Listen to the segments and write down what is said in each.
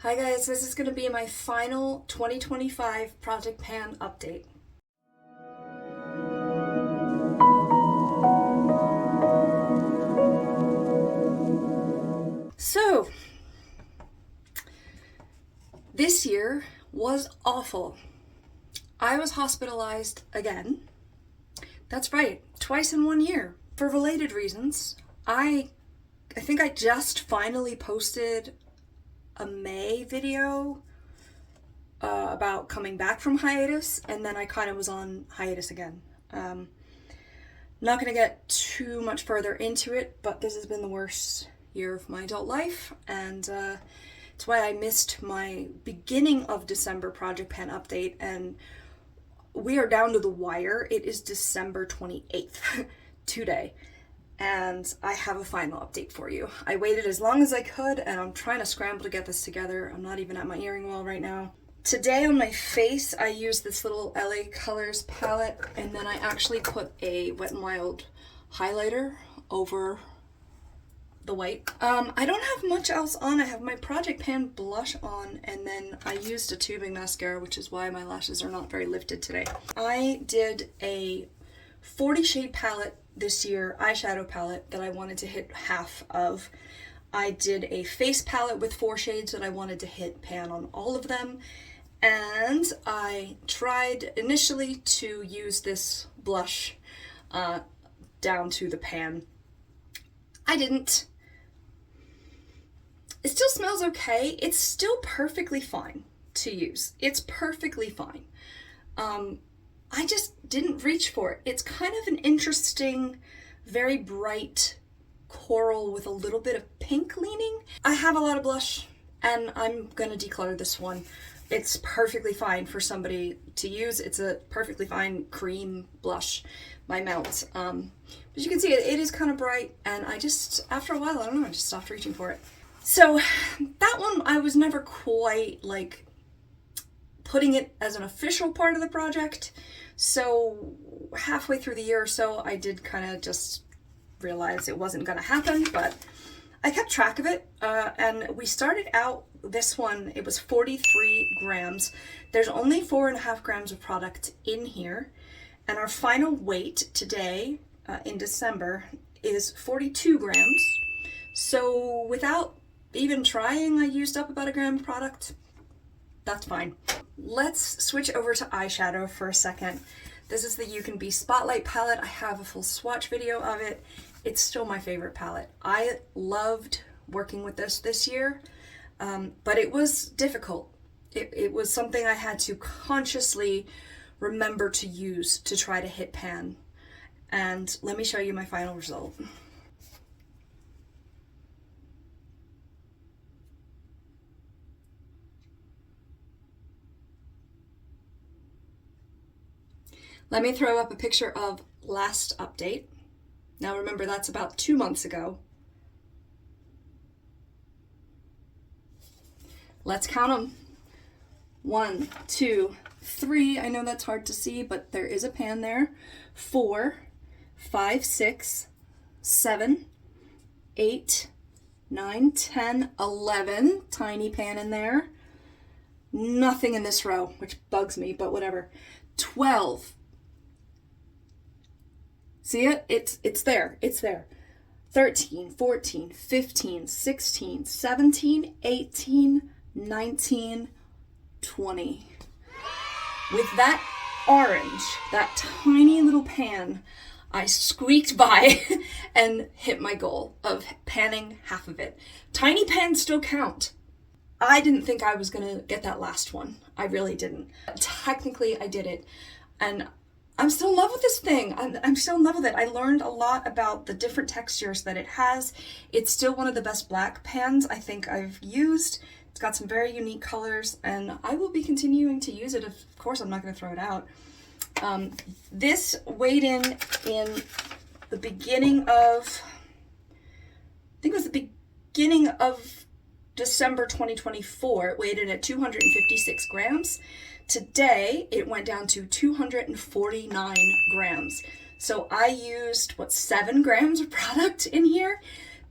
Hi guys, this is going to be my final 2025 Project Pan update. So, this year was awful. I was hospitalized again. That's right, twice in 1 year. For related reasons, I think I just finally posted a May video about coming back from hiatus, and then I kind of was on hiatus again. Not going to get too much further into it, but this has been the worst year of my adult life, and it's why I missed my beginning of December Project Pan update, and we are down to the wire. It is December 28th today. And I have a final update for you. I waited as long as I could, and I'm trying to scramble to get this together. I'm not even at my earring wall right now. Today on my face, I used this little LA Colors palette, and then I actually put a Wet n Wild highlighter over the white. I don't have much else on. I have my Project Pan blush on, and then I used a tubing mascara, which is why my lashes are not very lifted today. I did a 40 shade palette this year, eyeshadow palette, that I wanted to hit half of. I did a face palette with 4 shades that I wanted to hit pan on all of them. And I tried initially to use this blush down to the pan. I didn't. It still smells okay. It's still perfectly fine to use. It's perfectly fine. I just didn't reach for it. It's kind of an interesting, very bright coral with a little bit of pink leaning. I have a lot of blush, and I'm gonna declutter this one. It's perfectly fine for somebody to use. It's a perfectly fine cream blush by Melt. But you can see it is kind of bright, and I just, after a while, I don't know, I just stopped reaching for it. So that one, I was never quite like putting it as an official part of the project. So halfway through the year or so, I did kind of just realize it wasn't going to happen, but I kept track of it. And we started out this one, it was 43 grams. There's only 4.5 grams of product in here. And our final weight today in December is 42 grams. So without even trying, I used up about 1 gram of product. That's fine. Let's switch over to eyeshadow for a second. This is the UCANBE Spotlight palette. I have a full swatch video of it. It's still my favorite palette. I loved working with this year, but it was difficult. It was something I had to consciously remember to use to try to hit pan. And let me show you my final result. Let me throw up a picture of last update. Now remember, that's about 2 months ago. Let's count them. 1, 2, 3. I know that's hard to see, but there is a pan there. 4, 5, 6, 7, 8, 9, 10, 11. Tiny pan in there. Nothing in this row, which bugs me, but whatever. 12. See it? It's there. It's there. 13, 14, 15, 16, 17, 18, 19, 20. With that orange, that tiny little pan, I squeaked by and hit my goal of panning half of it. Tiny pans still count. I didn't think I was gonna get that last one. I really didn't. Technically, I did it. And I'm still in love with this thing. I'm still in love with it. I learned a lot about the different textures that it has. It's still one of the best black pans I think I've used. It's got some very unique colors, and I will be continuing to use it. Of course, I'm not going to throw it out. This weighed in the beginning of, I think it was the beginning of December 2024. It weighed in at 256 grams. Today, it went down to 249 grams. So I used, 7 grams of product in here?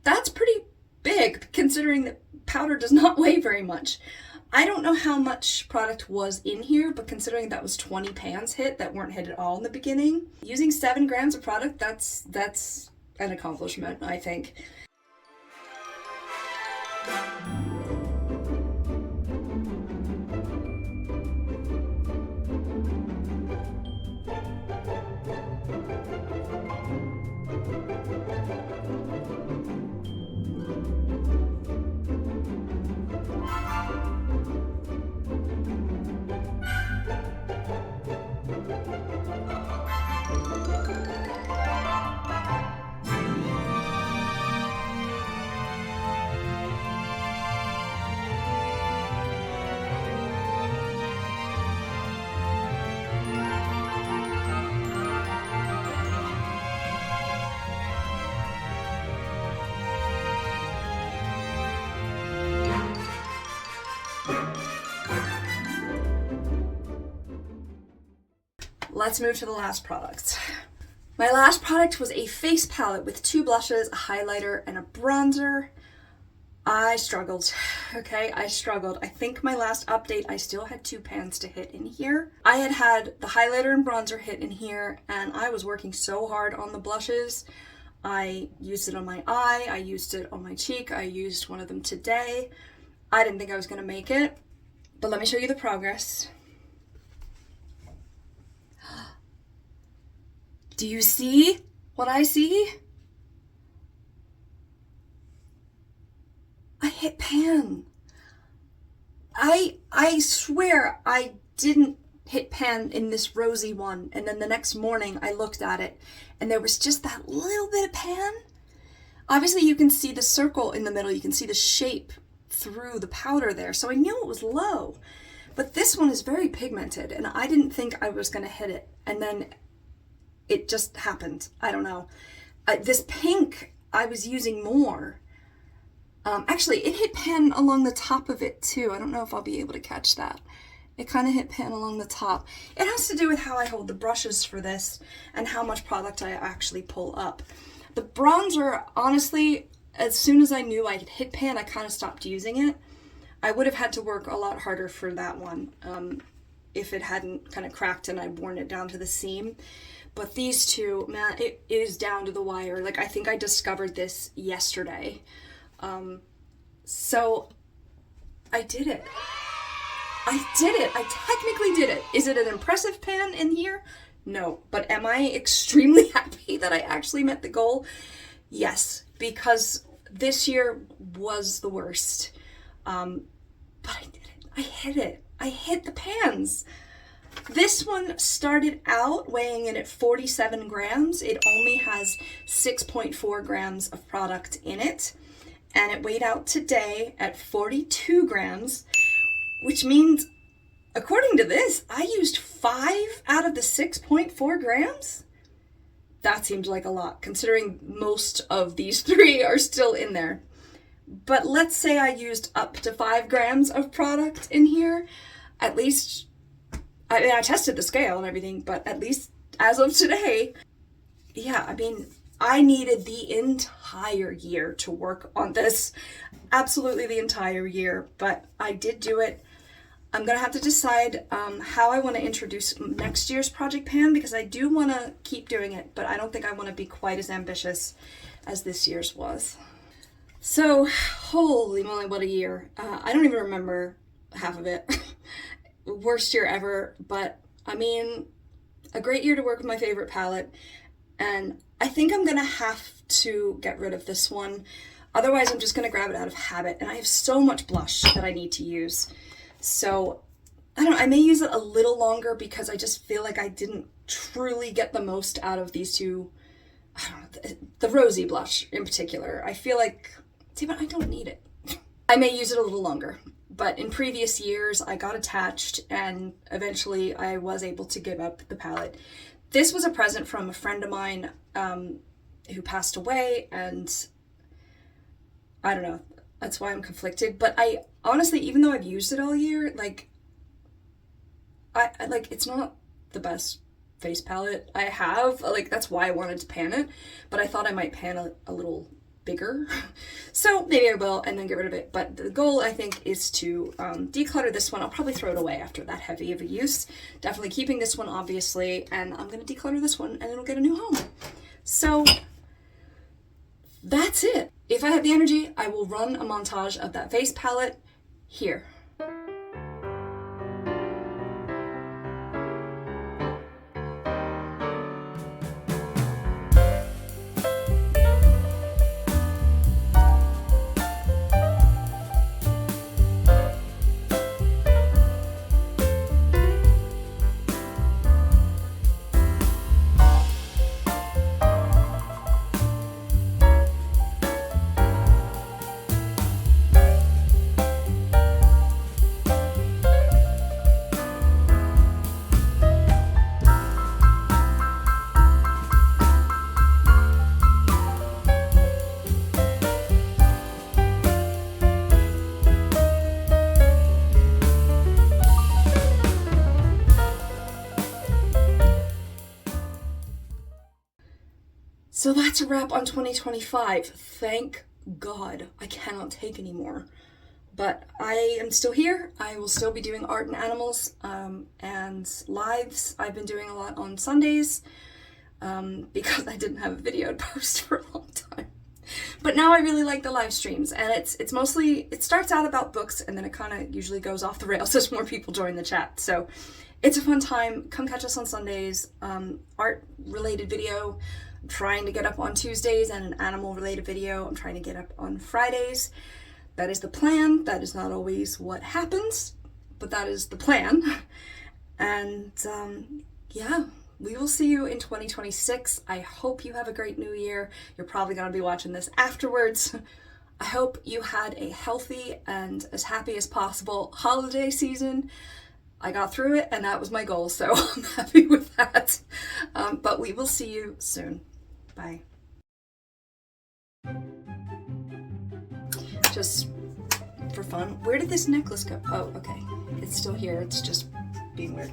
That's pretty big, considering that powder does not weigh very much. I don't know how much product was in here, but considering that was 20 pans hit that weren't hit at all in the beginning, using 7 grams of product, that's an accomplishment, I think. Let's move to the last product. My last product was a face palette with 2 blushes, a highlighter, and a bronzer. I struggled, okay? I struggled. I think my last update, I still had 2 pans to hit in here. I had the highlighter and bronzer hit in here, and I was working so hard on the blushes. I used it on my eye, I used it on my cheek, I used one of them today. I didn't think I was gonna make it, but let me show you the progress. Do you see what I see? I hit pan. I swear I didn't hit pan in this rosy one, and then the next morning I looked at it and there was just that little bit of pan. Obviously you can see the circle in the middle, you can see the shape through the powder there, so I knew it was low. But this one is very pigmented and I didn't think I was gonna hit it, and then it just happened. I don't know. This pink, I was using more. Actually, it hit pan along the top of it too. I don't know if I'll be able to catch that. It kind of hit pan along the top. It has to do with how I hold the brushes for this and how much product I actually pull up. The bronzer, honestly, as soon as I knew I could hit pan, I kind of stopped using it. I would have had to work a lot harder for that one if it hadn't kind of cracked and I'd worn it down to the seam. But these two, man, it is down to the wire. Like, I think I discovered this yesterday. So I did it. I technically did it. Is it an impressive pan in here? No. But am I extremely happy that I actually met the goal? Yes, because this year was the worst. But I did it. I hit it. I hit the pans. This one started out weighing in at 47 grams. It only has 6.4 grams of product in it. And it weighed out today at 42 grams, which means, according to this, I used 5 out of the 6.4 grams? That seems like a lot, considering most of these 3 are still in there. But let's say I used up to 5 grams of product in here. At least, I mean, I tested the scale and everything, but at least as of today, yeah, I mean, I needed the entire year to work on this. Absolutely the entire year, but I did do it. I'm gonna have to decide how I want to introduce next year's project pan, because I do want to keep doing it, but I don't think I want to be quite as ambitious as this year's was. So, holy moly, what a year. I don't even remember half of it. Worst year ever, but I mean, a great year to work with my favorite palette, and I think I'm gonna have to get rid of this one. Otherwise, I'm just gonna grab it out of habit, and I have so much blush that I need to use. So, I don't know, I may use it a little longer because I just feel like I didn't truly get the most out of these two. I don't know, the rosy blush in particular. I feel like, see, but I don't need it. I may use it a little longer. But in previous years, I got attached and eventually I was able to give up the palette. This was a present from a friend of mine who passed away, and I don't know, that's why I'm conflicted. But I honestly, even though I've used it all year, like, I it's not the best face palette I have. Like, that's why I wanted to pan it, but I thought I might pan a little bigger. So maybe I will and then get rid of it. But the goal, I think, is to declutter this one. I'll probably throw it away after that heavy of a use. Definitely keeping this one, obviously, and I'm going to declutter this one and it'll get a new home. So that's it. If I have the energy, I will run a montage of that face palette here. So that's a wrap on 2025. Thank God. I cannot take anymore. But I am still here. I will still be doing art and animals and lives. I've been doing a lot on Sundays because I didn't have a video to post for a long time. But now I really like the live streams, and it's mostly, it starts out about books and then it kind of usually goes off the rails as more people join the chat. So it's a fun time. Come catch us on Sundays. Art related video. I'm trying to get up on Tuesdays, and an animal related video I'm trying to get up on Fridays. That is the plan. That is not always what happens, but that is the plan. And yeah, we will see you in 2026. I hope you have a great new year. You're probably going to be watching this afterwards. I hope you had a healthy and as happy as possible holiday season. I got through it and that was my goal, so I'm happy with that. But we will see you soon. Bye. Just for fun, where did this necklace go? Oh, okay. It's still here. It's just being weird.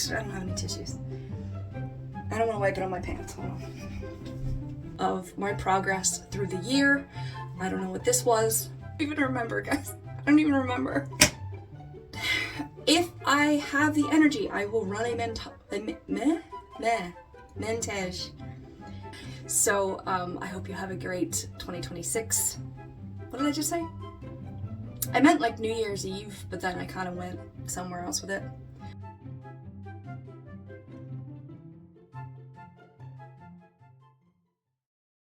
I don't have any tissues. I don't want to wipe it on my pants. Hold on. Of my progress through the year. I don't know what this was. I don't even remember, guys. I don't even remember. If I have the energy, I will run a montage. So I hope you have a great 2026. What did I just say? I meant like New Year's Eve, but then I kind of went somewhere else with it.